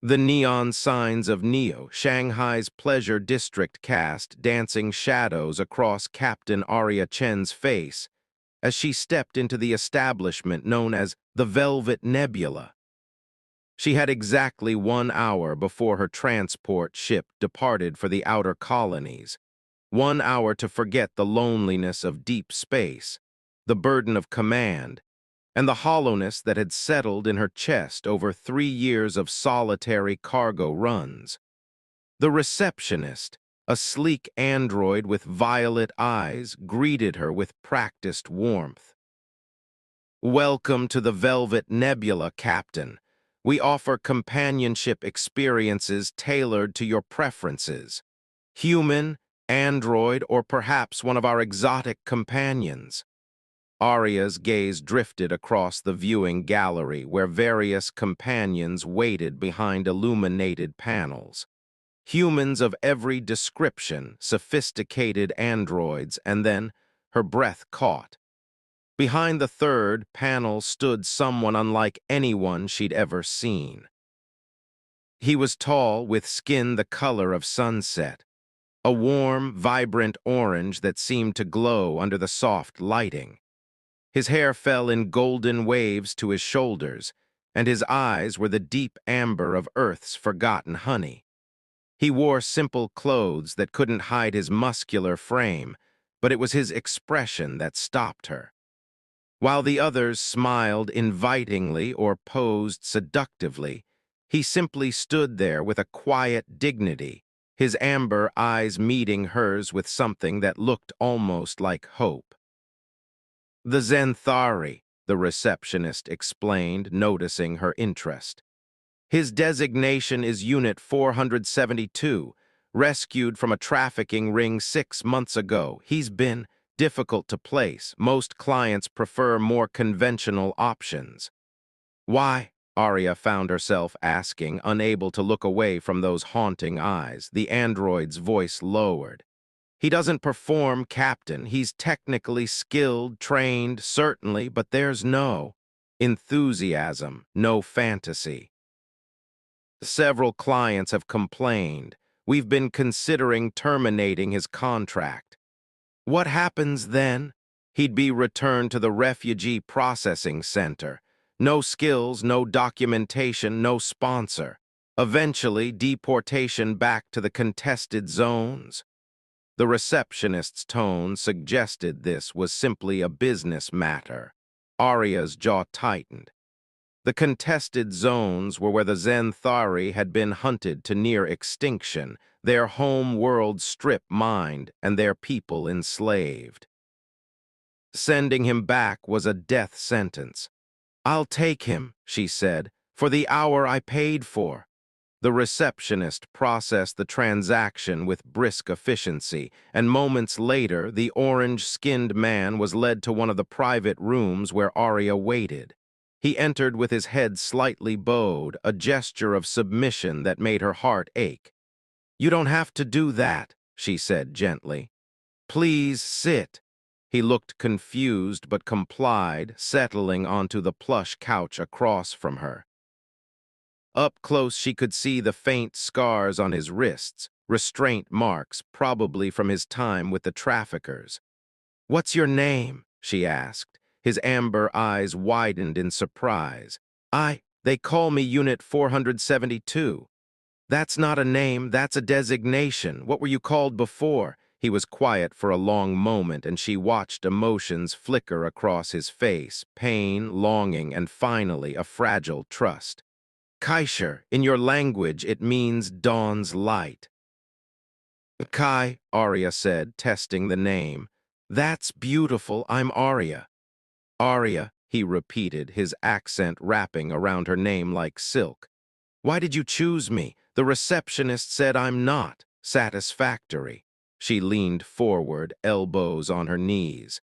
The neon signs of Neo, Shanghai's pleasure district, cast dancing shadows across Captain Arya Chen's face as she stepped into the establishment known as the Velvet Nebula. She had exactly 1 hour before her transport ship departed for the outer colonies, 1 hour to forget the loneliness of deep space, the burden of command, and the hollowness that had settled in her chest over 3 years of solitary cargo runs. The receptionist, a sleek android with violet eyes, greeted her with practiced warmth. "Welcome to the Velvet Nebula, Captain. We offer companionship experiences tailored to your preferences. Human, android, or perhaps one of our exotic companions." Arya's gaze drifted across the viewing gallery where various companions waited behind illuminated panels. Humans of every description, sophisticated androids, and then her breath caught. Behind the third panel stood someone unlike anyone she'd ever seen. He was tall, with skin the color of sunset, a warm, vibrant orange that seemed to glow under the soft lighting. His hair fell in golden waves to his shoulders, and his eyes were the deep amber of Earth's forgotten honey. He wore simple clothes that couldn't hide his muscular frame, but it was his expression that stopped her. While the others smiled invitingly or posed seductively, he simply stood there with a quiet dignity, his amber eyes meeting hers with something that looked almost like hope. "The Zenthari," the receptionist explained, noticing her interest. "His designation is Unit 472, rescued from a trafficking ring 6 months ago. He's been difficult to place. Most clients prefer more conventional options." "Why?" Arya found herself asking, unable to look away from those haunting eyes. The android's voice lowered. "He doesn't perform, Captain. He's technically skilled, trained, certainly, but there's no enthusiasm, no fantasy. Several clients have complained. We've been considering terminating his contract." "What happens then?" "He'd be returned to the refugee processing center. No skills, no documentation, no sponsor. Eventually, deportation back to the contested zones." The receptionist's tone suggested this was simply a business matter. Arya's jaw tightened. The contested zones were where the Zenthari had been hunted to near extinction, their home world strip-mined, and their people enslaved. Sending him back was a death sentence. "I'll take him," she said, "for the hour I paid for." The receptionist processed the transaction with brisk efficiency, and moments later, the orange-skinned man was led to one of the private rooms where Arya waited. He entered with his head slightly bowed, a gesture of submission that made her heart ache. "You don't have to do that," she said gently. "Please sit." He looked confused but complied, settling onto the plush couch across from her. Up close, she could see the faint scars on his wrists, restraint marks, probably from his time with the traffickers. "What's your name?" she asked. His amber eyes widened in surprise. They call me Unit 472. "That's not a name, that's a designation. What were you called before?" He was quiet for a long moment, and she watched emotions flicker across his face, pain, longing, and finally a fragile trust. "Kaisher, in your language, it means dawn's light." "Kai," Arya said, testing the name. "That's beautiful, I'm Arya." "Arya," he repeated, his accent wrapping around her name like silk. "Why did you choose me? The receptionist said I'm not satisfactory." She leaned forward, elbows on her knees.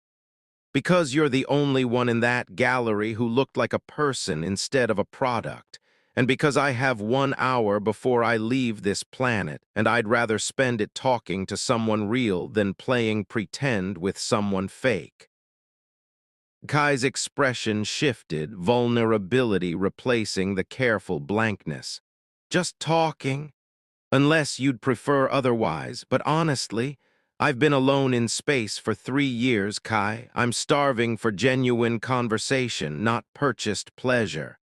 "Because you're the only one in that gallery who looked like a person instead of a product. And because I have 1 hour before I leave this planet, and I'd rather spend it talking to someone real than playing pretend with someone fake." Kai's expression shifted, vulnerability replacing the careful blankness. Just talking. Unless you'd prefer otherwise, but honestly, I've been alone in space for 3 years, Kai. I'm starving for genuine conversation, not purchased pleasure.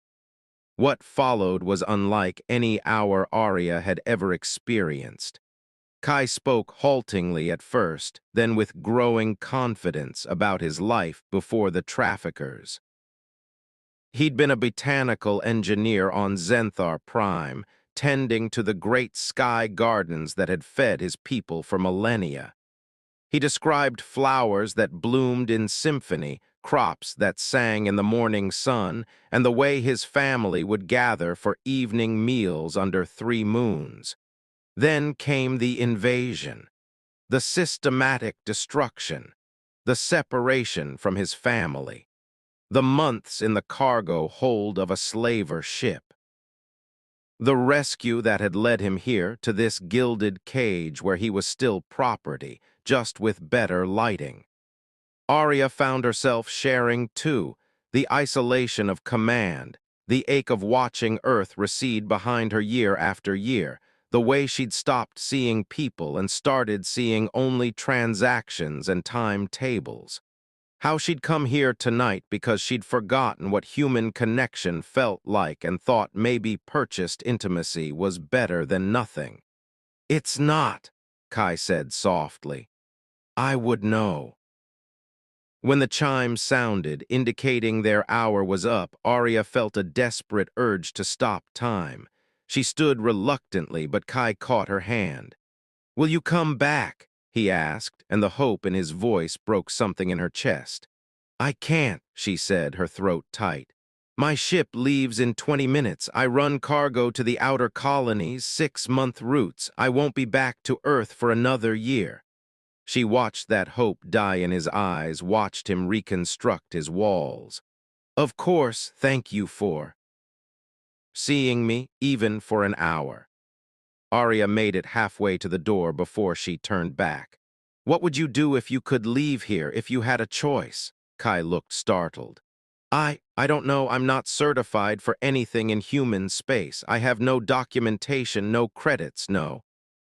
What followed was unlike any hour Arya had ever experienced. Kai spoke haltingly at first, then with growing confidence about his life before the traffickers. He'd been a botanical engineer on Zenthar Prime, tending to the great sky gardens that had fed his people for millennia. He described flowers that bloomed in symphony, crops that sang in the morning sun, and the way his family would gather for evening meals under 3 moons. Then came the invasion, the systematic destruction, the separation from his family, the months in the cargo hold of a slaver ship. The rescue that had led him here to this gilded cage where he was still property, just with better lighting. Arya found herself sharing too, the isolation of command, the ache of watching Earth recede behind her year after year, the way she'd stopped seeing people and started seeing only transactions and timetables. How she'd come here tonight because she'd forgotten what human connection felt like and thought maybe purchased intimacy was better than nothing. "It's not," Kai said softly. "I would know." When the chime sounded, indicating their hour was up, Arya felt a desperate urge to stop time. She stood reluctantly, but Kai caught her hand. "Will you come back?" he asked, and the hope in his voice broke something in her chest. "I can't," she said, her throat tight. "My ship leaves in 20 minutes. I run cargo to the outer colonies, 6-month routes. I won't be back to Earth for another year." She watched that hope die in his eyes, watched him reconstruct his walls. "Of course, thank you for seeing me, even for an hour." Arya made it halfway to the door before she turned back. "What would you do if you could leave here, if you had a choice?" Kai looked startled. I don't know. I'm not certified for anything in human space. I have no documentation, no credits, no."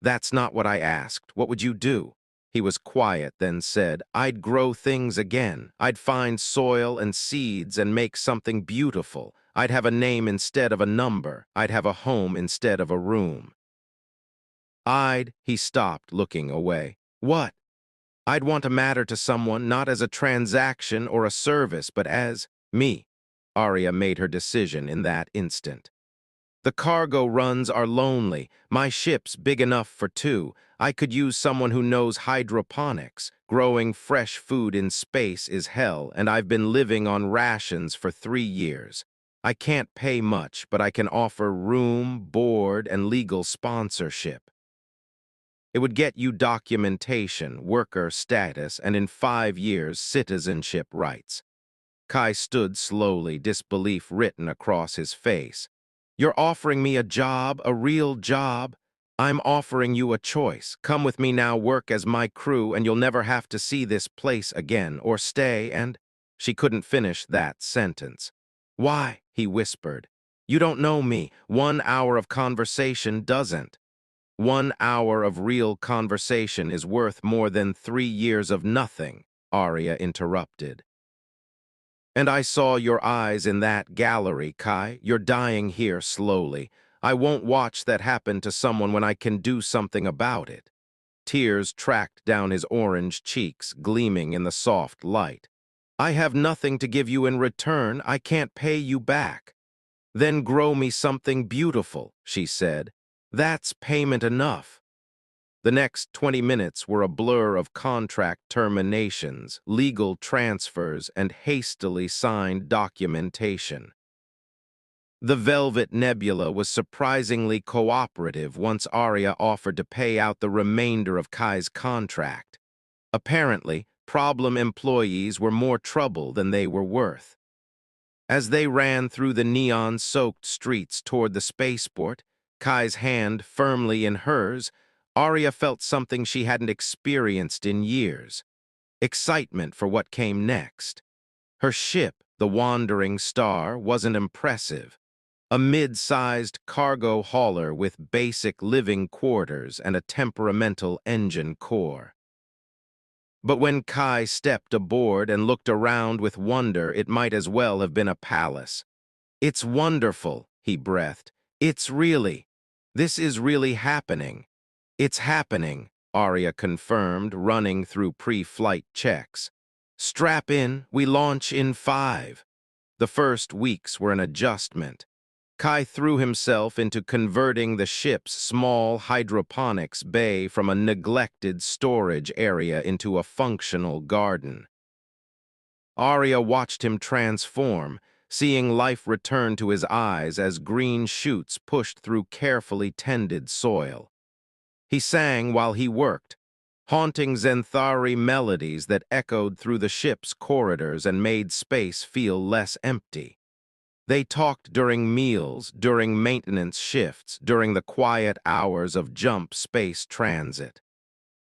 "That's not what I asked. What would you do?" He was quiet, then said, "I'd grow things again. I'd find soil and seeds and make something beautiful. I'd have a name instead of a number. I'd have a home instead of a room." He stopped, looking away. "What?" "I'd want to matter to someone, not as a transaction or a service, but as me." Arya made her decision in that instant. "The cargo runs are lonely. My ship's big enough for two. I could use someone who knows hydroponics. Growing fresh food in space is hell, and I've been living on rations for 3 years. I can't pay much, but I can offer room, board, and legal sponsorship. It would get you documentation, worker status, and in 5 years, citizenship rights." Kai stood slowly, disbelief written across his face. "You're offering me a job, a real job? I'm offering you a choice. Come with me now, work as my crew, and you'll never have to see this place again, or stay and—" She couldn't finish that sentence. "Why?" he whispered. "You don't know me. 1 hour of conversation doesn't. 1 hour of real conversation is worth more than 3 years of nothing," Arya interrupted. "And I saw your eyes in that gallery, Kai. You're dying here slowly. I won't watch that happen to someone when I can do something about it." Tears tracked down his orange cheeks, gleaming in the soft light. "I have nothing to give you in return. I can't pay you back." "Then grow me something beautiful," she said. "That's payment enough." The next 20 minutes were a blur of contract terminations, legal transfers, and hastily signed documentation. The Velvet Nebula was surprisingly cooperative once Arya offered to pay out the remainder of Kai's contract. Apparently, problem employees were more trouble than they were worth. As they ran through the neon-soaked streets toward the spaceport, Kai's hand firmly in hers, Arya felt something she hadn't experienced in years. Excitement for what came next. Her ship, the Wandering Star, wasn't impressive. a mid-sized cargo hauler with basic living quarters and a temperamental engine core. But when Kai stepped aboard and looked around with wonder, it might as well have been a palace. "It's wonderful," he breathed. This is really happening." "It's happening," Arya confirmed, running through pre-flight checks. "Strap in, we launch in 5. The first weeks were an adjustment. Kai threw himself into converting the ship's small hydroponics bay from a neglected storage area into a functional garden. Arya watched him transform, seeing life return to his eyes as green shoots pushed through carefully tended soil. He sang while he worked, haunting Zenthari melodies that echoed through the ship's corridors and made space feel less empty. They talked during meals, during maintenance shifts, during the quiet hours of jump space transit.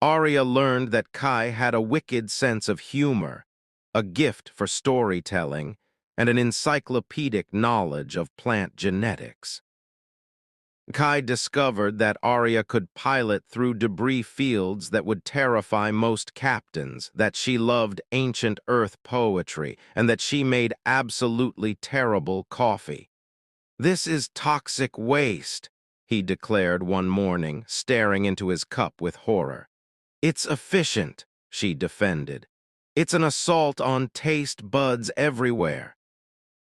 Arya learned that Kai had a wicked sense of humor, a gift for storytelling, and an encyclopedic knowledge of plant genetics. Kai discovered that Arya could pilot through debris fields that would terrify most captains, that she loved ancient earth poetry, and that she made absolutely terrible coffee. "This is toxic waste," he declared one morning, staring into his cup with horror. "It's efficient," she defended. "It's an assault on taste buds everywhere."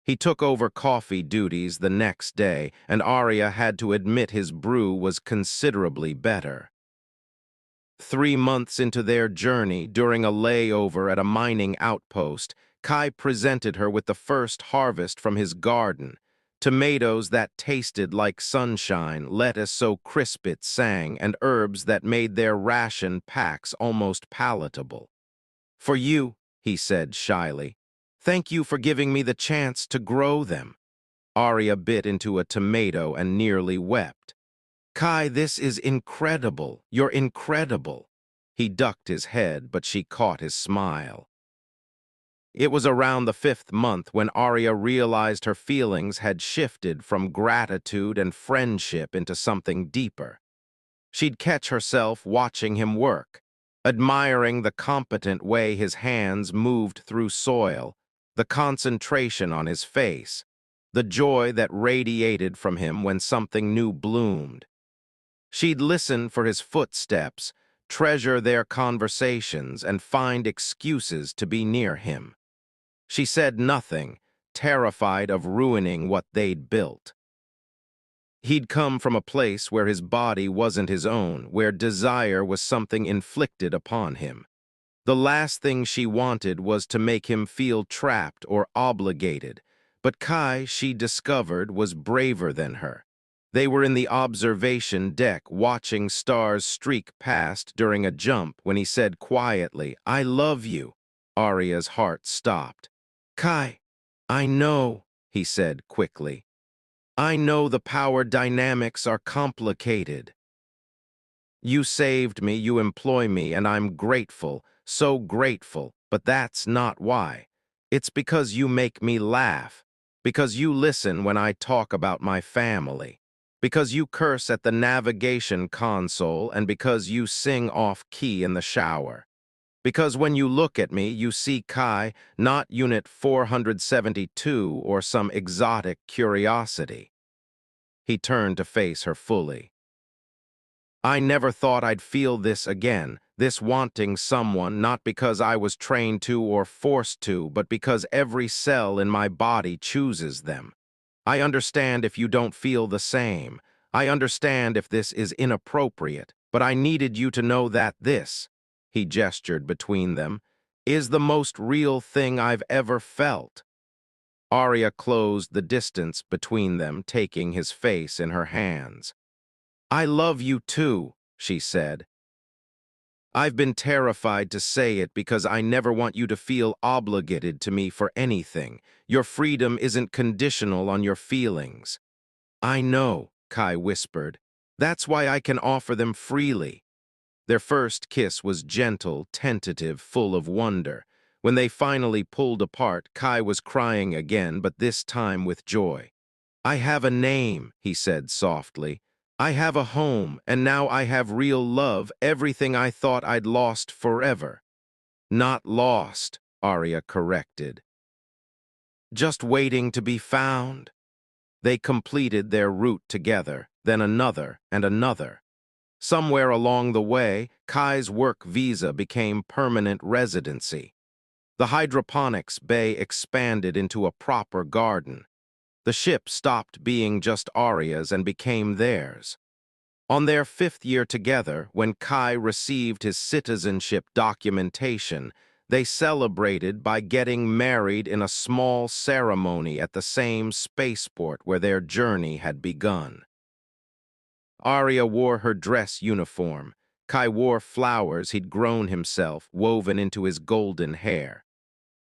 He took over coffee duties the next day, and Arya had to admit his brew was considerably better. 3 months into their journey, during a layover at a mining outpost, Kai presented her with the first harvest from his garden, tomatoes that tasted like sunshine, lettuce so crisp it sang, and herbs that made their ration packs almost palatable. "For you," he said shyly. "Thank you for giving me the chance to grow them." Arya bit into a tomato and nearly wept. "Kai, this is incredible. You're incredible." He ducked his head, but she caught his smile. It was around the 5th month when Arya realized her feelings had shifted from gratitude and friendship into something deeper. She'd catch herself watching him work, admiring the competent way his hands moved through soil, the concentration on his face, the joy that radiated from him when something new bloomed. She'd listen for his footsteps, treasure their conversations, and find excuses to be near him. She said nothing, terrified of ruining what they'd built. He'd come from a place where his body wasn't his own, where desire was something inflicted upon him. The last thing she wanted was to make him feel trapped or obligated, but Kai, she discovered, was braver than her. They were in the observation deck watching stars streak past during a jump when he said quietly, "I love you." Arya's heart stopped. "Kai, I know," he said quickly. "I know the power dynamics are complicated. You saved me, you employ me, and I'm grateful, so grateful, but that's not why. It's because you make me laugh, because you listen when I talk about my family, because you curse at the navigation console, and because you sing off-key in the shower. Because when you look at me, you see Kai, not Unit 472 or some exotic curiosity." He turned to face her fully. "I never thought I'd feel this again, this wanting someone, not because I was trained to or forced to, but because every cell in my body chooses them. I understand if you don't feel the same. I understand if this is inappropriate, but I needed you to know that this," he gestured between them, "is the most real thing I've ever felt." Arya closed the distance between them, taking his face in her hands. "I love you too," she said. "I've been terrified to say it because I never want you to feel obligated to me for anything. Your freedom isn't conditional on your feelings." "I know," Kai whispered. "That's why I can offer them freely." Their first kiss was gentle, tentative, full of wonder. When they finally pulled apart, Kai was crying again, but this time with joy. I have a name, he said softly. I have a home, and now I have real love, everything I thought I'd lost forever. Not lost, Arya corrected. Just waiting to be found. They completed their route together, then another and another. Somewhere along the way, Kai's work visa became permanent residency. The hydroponics bay expanded into a proper garden. The ship stopped being just Arya's and became theirs. On their 5th year together, when Kai received his citizenship documentation, they celebrated by getting married in a small ceremony at the same spaceport where their journey had begun. Arya wore her dress uniform. Kai wore flowers he'd grown himself, woven into his golden hair.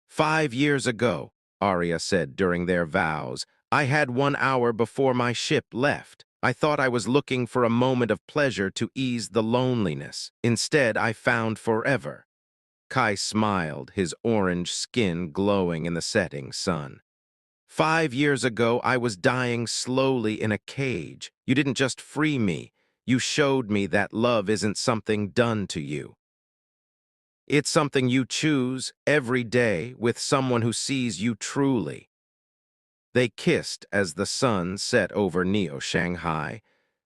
5 years ago, Arya said during their vows, I had 1 hour before my ship left. I thought I was looking for a moment of pleasure to ease the loneliness. Instead, I found forever. Kai smiled, his orange skin glowing in the setting sun. 5 years ago, I was dying slowly in a cage. You didn't just free me. You showed me that love isn't something done to you. It's something you choose every day with someone who sees you truly. They kissed as the sun set over Neo Shanghai,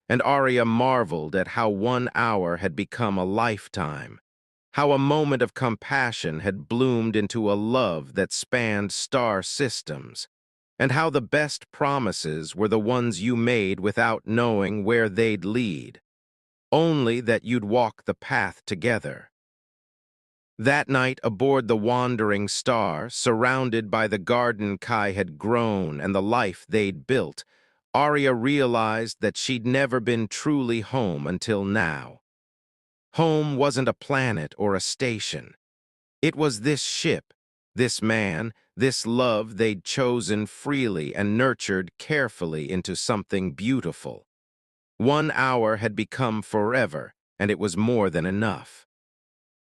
and Arya marveled at how 1 hour had become a lifetime, how a moment of compassion had bloomed into a love that spanned star systems, and how the best promises were the ones you made without knowing where they'd lead, only that you'd walk the path together. That night aboard the Wandering Star, surrounded by the garden Kai had grown and the life they'd built, Arya realized that she'd never been truly home until now. Home wasn't a planet or a station. It was this ship, this man, this love they'd chosen freely and nurtured carefully into something beautiful. 1 hour had become forever, and it was more than enough.